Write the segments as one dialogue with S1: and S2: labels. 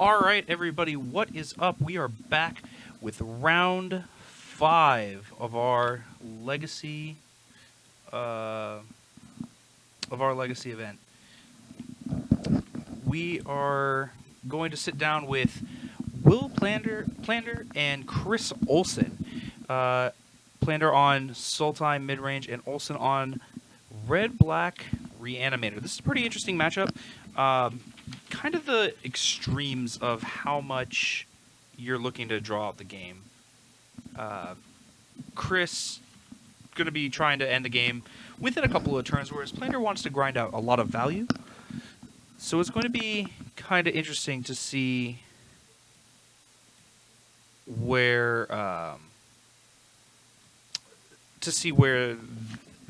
S1: Alright, everybody, what is up? We are back with round 5 of our legacy event. We are going to sit down with Plander and Chris Olsen. Plander on Sultai mid-range and Olsen on red-black Reanimator. This is a pretty interesting matchup. Kind of the extremes of how much you're looking to draw out the game. Chris going to be trying to end the game within a couple of turns, whereas Plander wants to grind out a lot of value. So it's going to be kind of interesting to see where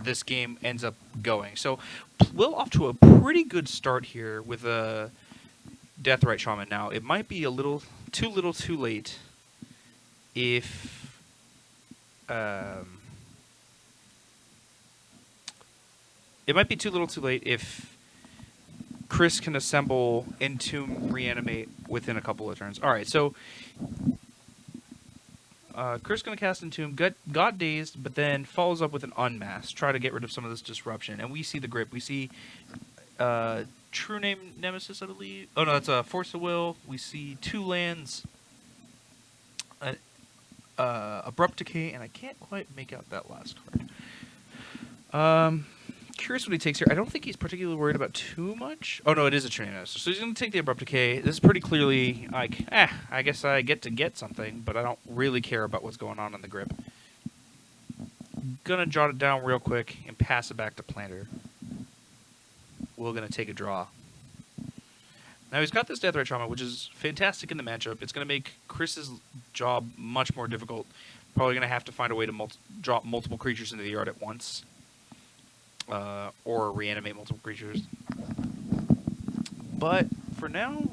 S1: this game ends up going. So Will off to a pretty good start here with a Deathrite Shaman. Now it might be a little too late if Chris can assemble Entomb Reanimate within a couple of turns. All right, so Chris going to cast Entomb, got dazed, but then follows up with an Unmask, try to get rid of some of this disruption. And we see the grip. We see True Name Nemesis, I believe. Oh no, that's a Force of Will. We see 2 lands, Abrupt Decay, and I can't quite make out that last card. Curious what he takes here. I don't think he's particularly worried about too much. Oh no, it is a True Name Nemesis. So he's going to take the Abrupt Decay. This is pretty clearly like, I guess I get to get something, but I don't really care about what's going on in the grip. Gonna jot it down real quick and pass it back to Plander. We're gonna take a draw. Now he's got this Deathrite Shaman, which is fantastic in the matchup. It's gonna make Chris's job much more difficult. Probably gonna have to find a way to drop multiple creatures into the yard at once. Or reanimate multiple creatures. But for now,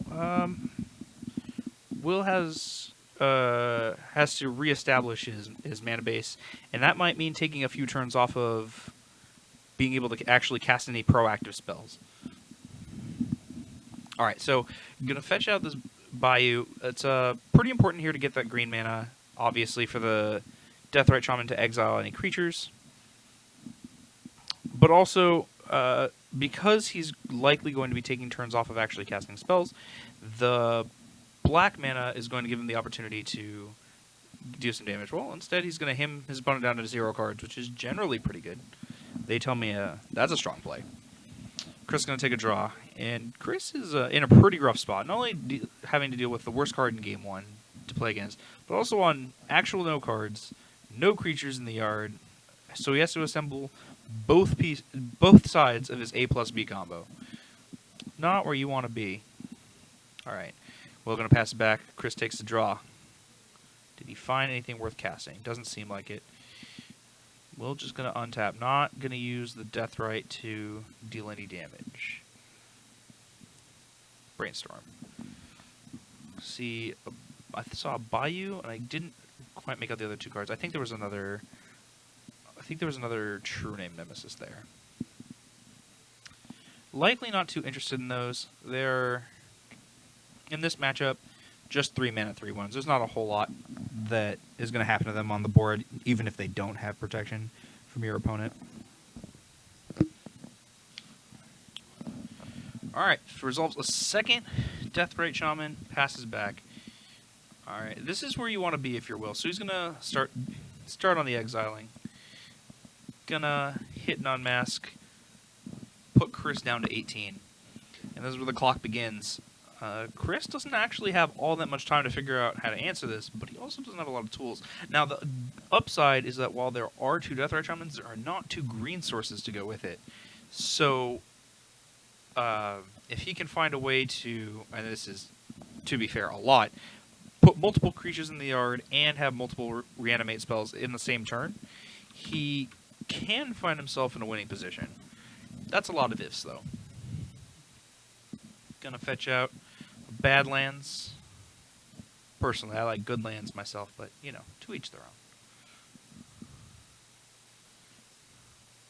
S1: Will has to reestablish his mana base, and that might mean taking a few turns off of being able to actually cast any proactive spells. All right, so I'm gonna fetch out this Bayou. It's pretty important here to get that green mana, obviously for the Deathrite Shaman to exile any creatures. But also, because he's likely going to be taking turns off of actually casting spells, the black mana is going to give him the opportunity to do some damage. Well, instead he's going to hem his opponent down to 0 cards, which is generally pretty good. They tell me that's a strong play. Chris is going to take a draw, and Chris is in a pretty rough spot. Not only having to deal with the worst card in Game 1 to play against, but also on actual no cards, no creatures in the yard, so he has to assemble both sides of his A plus B combo. Not where you want to be. Alright. We're going to pass it back. Chris takes the draw. Did he find anything worth casting? Doesn't seem like it. We're just going to untap. Not going to use the Deathrite to deal any damage. Brainstorm. See, I saw a Bayou, and I didn't quite make out the other 2 cards. I think there was another True Name Nemesis there. Likely not too interested in those. They're, in this matchup, just 3 mana 3/1s. There's not a whole lot that is going to happen to them on the board, even if they don't have protection from your opponent. Alright, resolves a second Deathrite Shaman, passes back. Alright, this is where you want to be if you're Will. So he's going to start on the exiling. Gonna hit an Unmask, put Chris down to 18. And this is where the clock begins. Chris doesn't actually have all that much time to figure out how to answer this, but he also doesn't have a lot of tools. Now, the upside is that while there are 2 Deathrite Shamans, there are not 2 green sources to go with it. So, if he can find a way to, and this is, to be fair, a lot, put multiple creatures in the yard and have multiple reanimate spells in the same turn, he can find himself in a winning position. That's a lot of ifs, though. Gonna fetch out Badlands. Personally, I like good lands myself, but, you know, to each their own.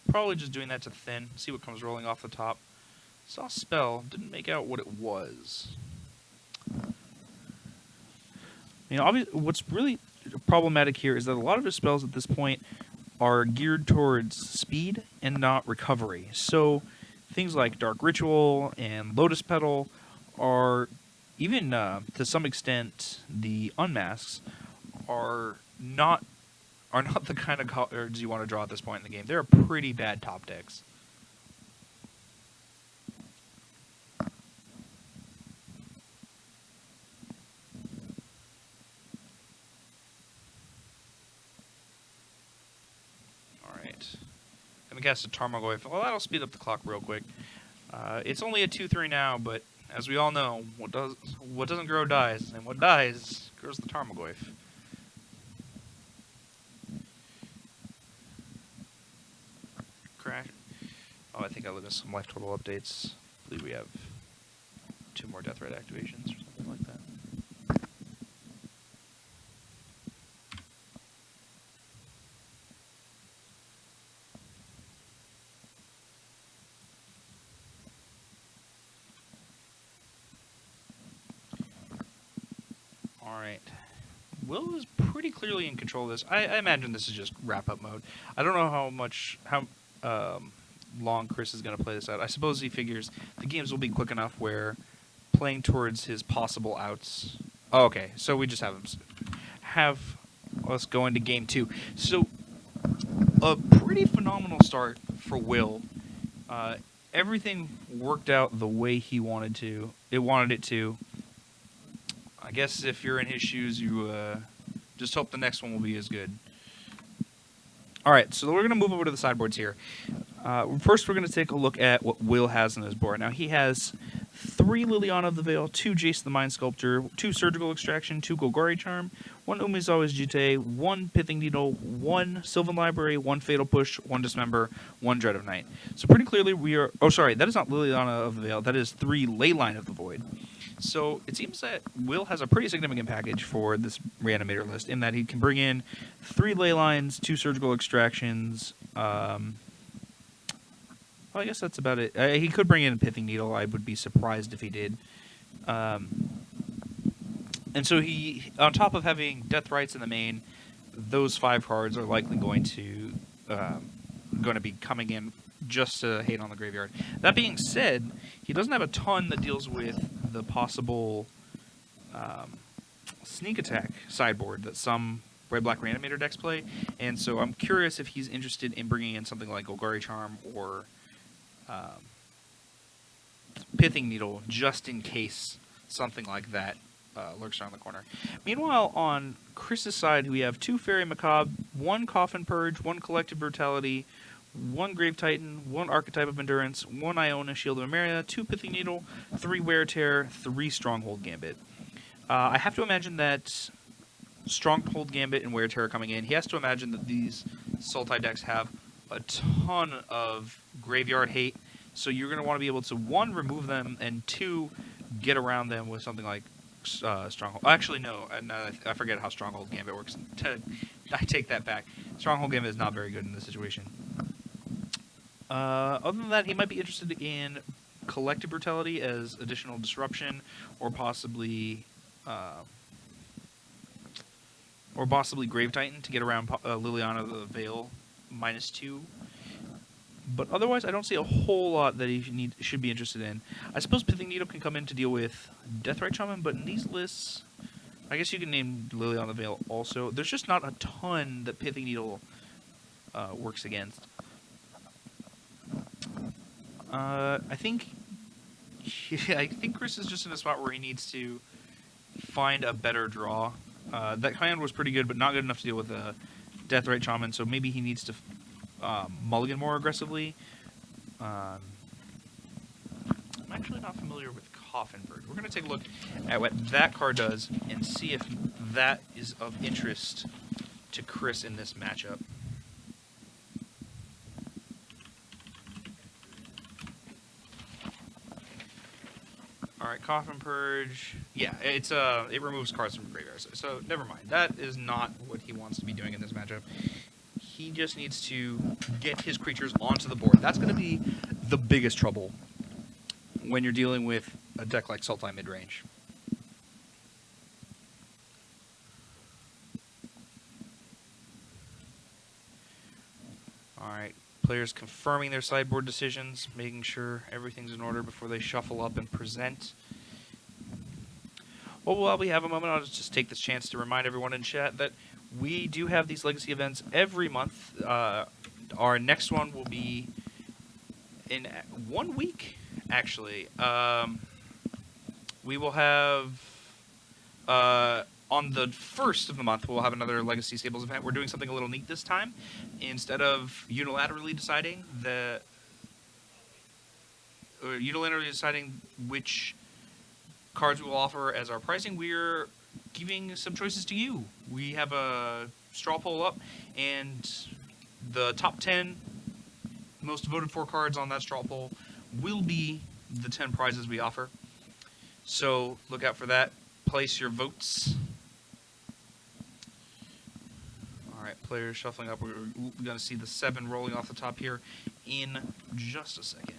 S1: Probably just doing that to thin, see what comes rolling off the top. Saw spell, didn't make out what it was. What's really problematic here is that a lot of his spells at this point are geared towards speed and not recovery. So things like Dark Ritual and Lotus Petal are, even to some extent, the Unmasks are not the kind of cards you want to draw at this point in the game. They're pretty bad top decks. Alright. Gonna cast a Tarmogoyf. Well, that'll speed up the clock real quick. It's only a 2/3 now, but as we all know, what doesn't grow dies, and what dies grows the Tarmogoyf. Crash. Oh, I think I looked at some life total updates. I believe we have 2 more Death Red activations or something like that. Alright. Will is pretty clearly in control of this. I imagine this is just wrap-up mode. I don't know how long Chris is going to play this out. I suppose he figures the games will be quick enough where playing towards his possible outs... Oh, okay, so we just have us go into game 2. So, a pretty phenomenal start for Will. Everything worked out the way he wanted it to. I guess if you're in his shoes, you just hope the next one will be as good. Alright, so we're going to move over to the sideboards here. First, we're going to take a look at what Will has on his board. Now, he has 3 Liliana of the Veil, 2 Jace the Mind Sculptor, 2 Surgical Extraction, 2 Golgari Charm, 1 Umezawa's Jute, 1 Pithing Needle, 1 Sylvan Library, 1 Fatal Push, 1 Dismember, 1 Dread of Night. So pretty clearly we are... Oh, sorry, that is not Liliana of the Veil. That is 3 Leyline of the Void. So it seems that Will has a pretty significant package for this Reanimator list in that he can bring in 3 Leylines, 2 Surgical Extractions. Well, I guess that's about it. He could bring in a Pithing Needle. I would be surprised if he did. And so he, on top of having Death Rites in the main, those 5 cards are likely going to be coming in just to hate on the graveyard. That being said, he doesn't have a ton that deals with the possible sneak attack sideboard that some Red-Black Reanimator decks play, and so I'm curious if he's interested in bringing in something like Golgari Charm or Pithing Needle, just in case something like that lurks around the corner. Meanwhile, on Chris's side, we have 2 Fairy Macabre, 1 Coffin Purge, 1 Collective Brutality, 1 Grave Titan, 1 Archetype of Endurance, 1 Iona Shield of Emeria, 2 Pithing Needle, 3 Wear Tear, 3 Stronghold Gambit. I have to imagine that Stronghold Gambit and Wear Tear are coming in. He has to imagine that these Sultai decks have a ton of graveyard hate, so you're going to want to be able to, 1, remove them, and 2, get around them with something like Stronghold. Actually, no, I forget how Stronghold Gambit works. I take that back. Stronghold Gambit is not very good in this situation. Other than that, he might be interested in Collective Brutality as additional disruption, or possibly Grave Titan to get around Liliana of the Veil -2. But otherwise, I don't see a whole lot that he should be interested in. I suppose Pithing Needle can come in to deal with Deathrite Shaman, but in these lists, I guess you can name Liliana of the Veil also. There's just not a ton that Pithing Needle works against. I think Chris is just in a spot where he needs to find a better draw. That hand was pretty good, but not good enough to deal with a Deathrite Shaman, so maybe he needs to mulligan more aggressively. I'm actually not familiar with Coffin Bird. We're going to take a look at what that card does and see if that is of interest to Chris in this matchup. Alright, Coffin Purge. Yeah, it removes cards from graveyards. So never mind. That is not what he wants to be doing in this matchup. He just needs to get his creatures onto the board. That's going to be the biggest trouble when you're dealing with a deck like Sultai midrange. Alright, players confirming their sideboard decisions, making sure everything's in order before they shuffle up and present. Well, while we have a moment, I'll just take this chance to remind everyone in chat that we do have these Legacy events every month. Our next one will be in 1 week, actually. We will have... on the 1st of the month, we'll have another Legacy Stables event. We're doing something a little neat this time. Instead of unilaterally deciding which cards we will offer as our pricing, we're giving some choices to you. We have a straw poll up, and the top 10 most voted for cards on that straw poll will be the 10 prizes we offer. So look out for that. Place your votes. Alright, players shuffling up. We're going to see the 7 rolling off the top here in just a second.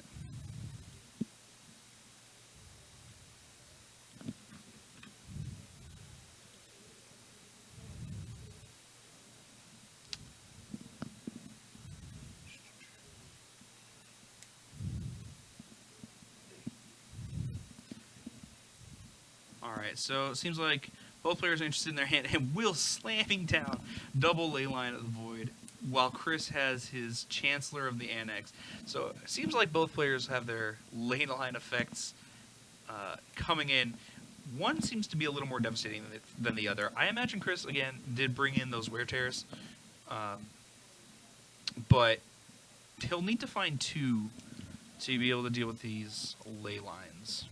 S1: Alright, so it seems like both players are interested in their hand, and Will slamming down double Leyline of the Void, while Chris has his Chancellor of the Annex. So it seems like both players have their Leyline effects coming in. One seems to be a little more devastating than the other. I imagine Chris, again, did bring in those Wear Tears, but he'll need to find 2 to be able to deal with these Leylines.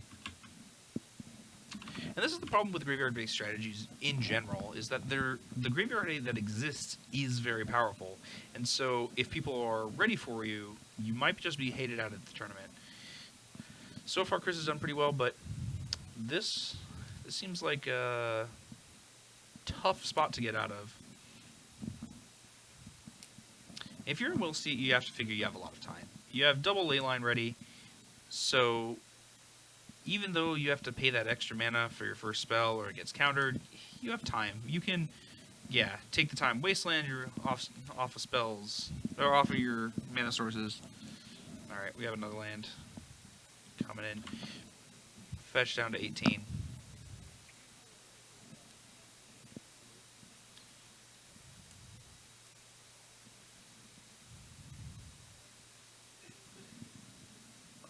S1: And this is the problem with graveyard-based strategies in general, is that the graveyard that exists is very powerful. And so if people are ready for you, you might just be hated out at the tournament. So far, Chris has done pretty well, but this seems like a tough spot to get out of. If you're in Will's seat, you have to figure you have a lot of time. You have double Leyline ready, so even though you have to pay that extra mana for your first spell or it gets countered, you have time. You can, yeah, take the time. Wasteland your off of spells, or off of your mana sources. Alright, we have another land coming in. Fetch down to 18.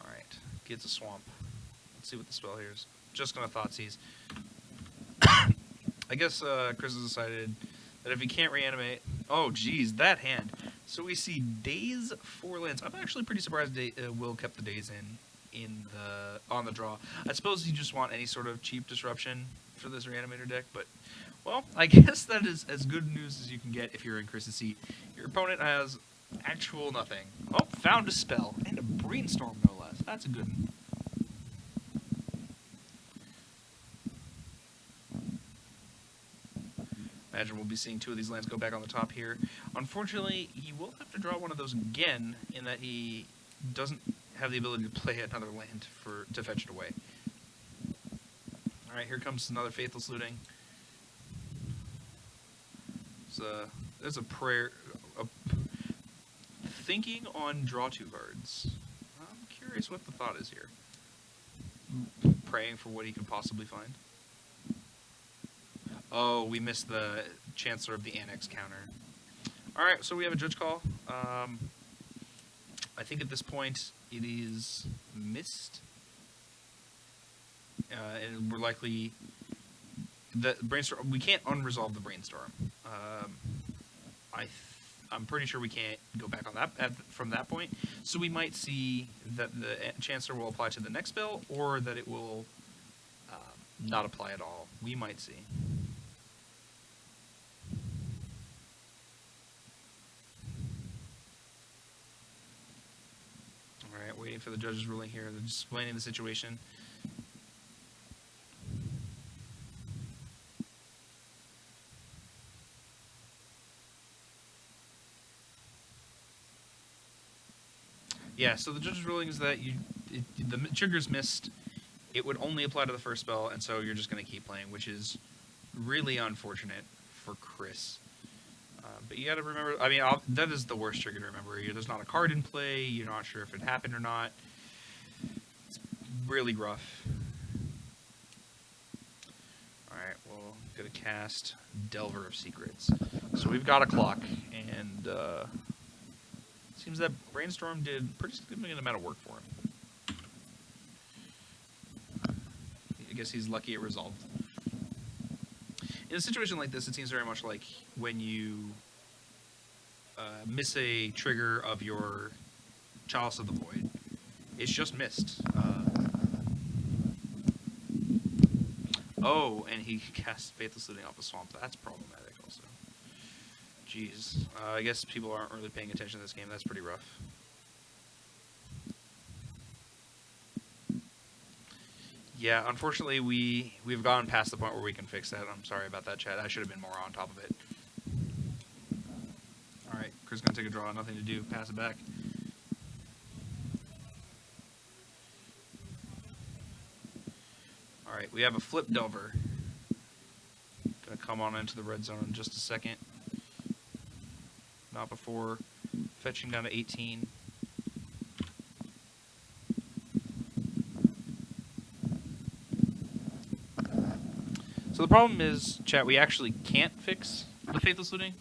S1: Alright, gets a swamp. See what the spell here is. Just gonna Thoughtseize. I guess Chris has decided that if he can't reanimate... Oh, geez, that hand. So we see Daze 4 lands. I'm actually pretty surprised Will kept the Daze on the draw. I suppose you just want any sort of cheap disruption for this Reanimator deck, but, well, I guess that is as good news as you can get if you're in Chris's seat. Your opponent has actual nothing. Oh, found a spell. And a Brainstorm, no less. That's a good one. Imagine we'll be seeing 2 of these lands go back on the top here. Unfortunately, he will have to draw one of those again, in that he doesn't have the ability to play another land to fetch it away. Alright, here comes another Faithless Looting. There's a prayer... thinking on draw 2 cards. I'm curious what the thought is here. Praying for what he could possibly find. Oh, we missed the Chancellor of the Annex counter. Alright, so we have a Judge Call. I think at this point it is missed. And we're likely... The Brainstorm... We can't unresolve the Brainstorm. I'm pretty sure we can't go back on that from that point. So we might see that the Chancellor will apply to the next spell, or that it will not apply at all. We might see. Alright, waiting for the judge's ruling here. They're explaining the situation. Yeah, so the judge's ruling is that the trigger's missed. It would only apply to the first spell, and so you're just going to keep playing, which is really unfortunate for Chris. But you gotta remember. I mean, that is the worst trigger to remember. There's not a card in play. You're not sure if it happened or not. It's really rough. All right, well, gonna cast Delver of Secrets. So we've got a clock, and seems that Brainstorm did pretty significant amount of work for him. I guess he's lucky it resolved. In a situation like this, it seems very much like when you miss a trigger of your Chalice of the Void. It's just missed. Oh, and he cast Faithless Looting off a Swamp. That's problematic also. Jeez. I guess people aren't really paying attention to this game. That's pretty rough. Yeah, unfortunately, we've gone past the point where we can fix that. I'm sorry about that, chat. I should have been more on top of it. All right, Chris is going to take a draw. Nothing to do. Pass it back. All right, we have a Flip Delver. Going to come on into the red zone in just a second. Not before fetching down to 18. So the problem is, chat, we actually can't fix the Faithless Looting,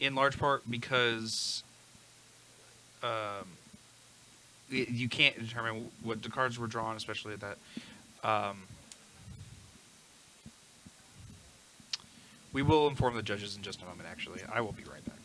S1: in large part because you can't determine what the cards were drawn, especially at that. We will inform the judges in just a moment, actually. I will be right back.